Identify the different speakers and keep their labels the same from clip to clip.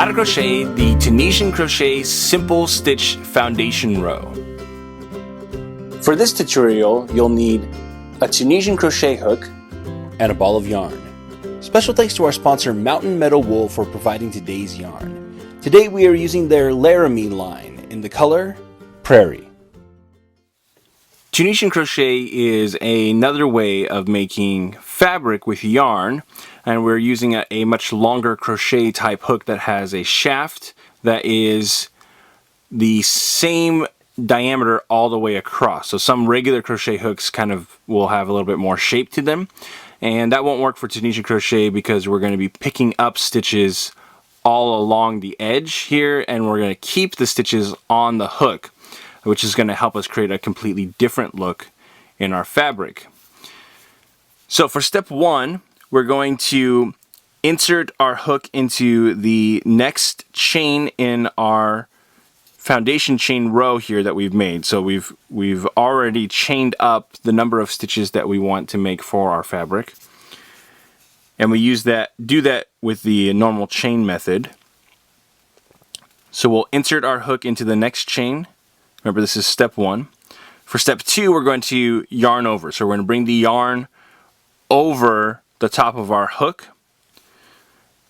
Speaker 1: How to crochet the Tunisian crochet simple stitch foundation row. For this tutorial, you'll need a Tunisian crochet hook and a ball of yarn. Special thanks to our sponsor Mountain Meadow Wool for providing today's yarn. Today we are using their Laramie line in the color Prairie. Tunisian crochet is another way of making fabric with yarn, and we're using a much longer crochet type hook that has a shaft that is the same diameter all the way across. So some regular crochet hooks kind of will have a little bit more shape to them, and that won't work for Tunisian crochet because we're going to be picking up stitches all along the edge here, and we're going to keep the stitches on the hook, which is going to help us create a completely different look in our fabric. So for step one, we're going to insert our hook into the next chain in our foundation chain row here that we've made. So we've already chained up the number of stitches that we want to make for our fabric. And we do that with the normal chain method. So we'll insert our hook into the next chain. Remember, this is step one. For step two, we're going to yarn over. So we're going to bring the yarn over the top of our hook,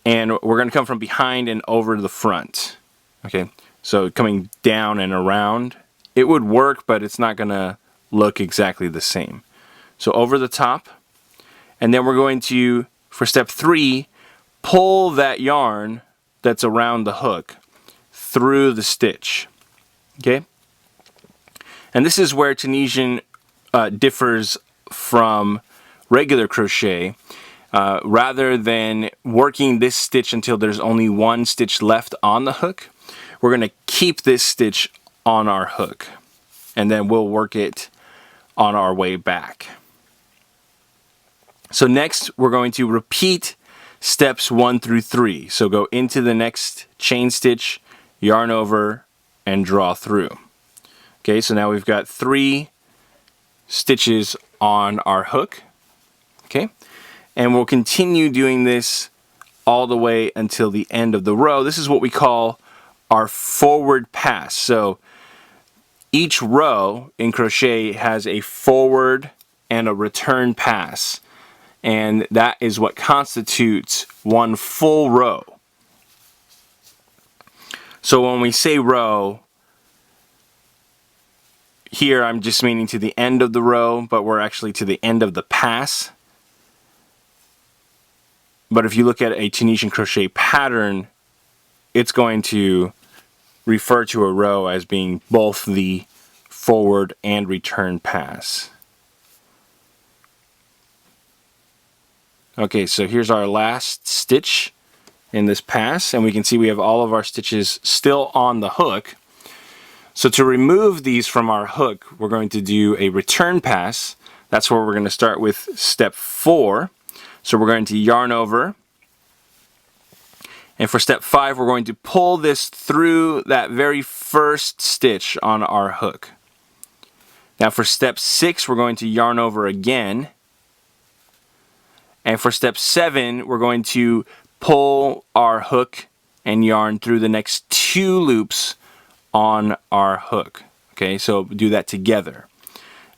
Speaker 1: and we're going to come from behind and over the front. Okay, so coming down and around. It would work, but it's not going to look exactly the same. So over the top, and then we're going to, for step three, pull that yarn that's around the hook through the stitch. Okay? And this is where Tunisian differs from regular crochet. Rather than working this stitch until there's only one stitch left on the hook, we're going to keep this stitch on our hook, and then we'll work it on our way back. So next, we're going to repeat steps 1 through 3. So go into the next chain stitch, yarn over, and draw through. Okay, so now we've got 3 stitches on our hook. Okay, and we'll continue doing this all the way until the end of the row. This is what we call our forward pass. So each row in crochet has a forward and a return pass, and that is what constitutes one full row. So when we say row, here I'm just meaning to the end of the row, but we're actually to the end of the pass. But if you look at a Tunisian crochet pattern, it's going to refer to a row as being both the forward and return pass. Okay, so here's our last stitch in this pass, and we can see we have all of our stitches still on the hook. So to remove these from our hook, we're going to do a return pass. That's where we're going to start with step 4. So we're going to yarn over. And for step 5, we're going to pull this through that very first stitch on our hook. Now for step 6, we're going to yarn over again. And for step 7, we're going to pull our hook and yarn through the next 2 loops on our hook. Okay, so do that together,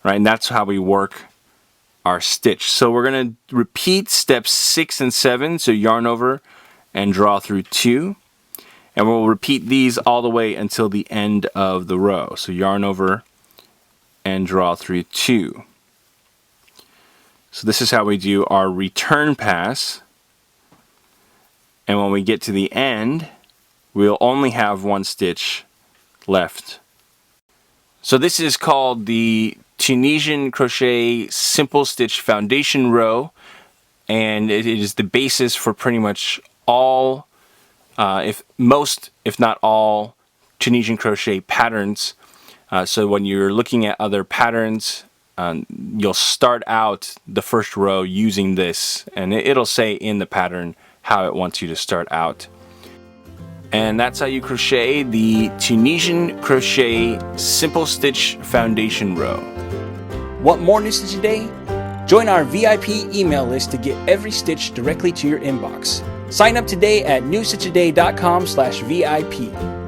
Speaker 1: right? And that's how we work our stitch. So we're going to repeat steps 6 and 7, so yarn over and draw through 2, and we'll repeat these all the way until the end of the row. So yarn over and draw through 2. So this is how we do our return pass, and when we get to the end, we'll only have 1 stitch left. So this is called the Tunisian crochet simple stitch foundation row, and it is the basis for pretty much all, if not all, Tunisian crochet patterns. So when you're looking at other patterns, you'll start out the first row using this, and it'll say in the pattern how it wants you to start out. And that's how you crochet the Tunisian crochet simple stitch foundation row. Want more new stitch a day? Join our VIP email list to get every stitch directly to your inbox. Sign up today at newstitchaday.com/VIP.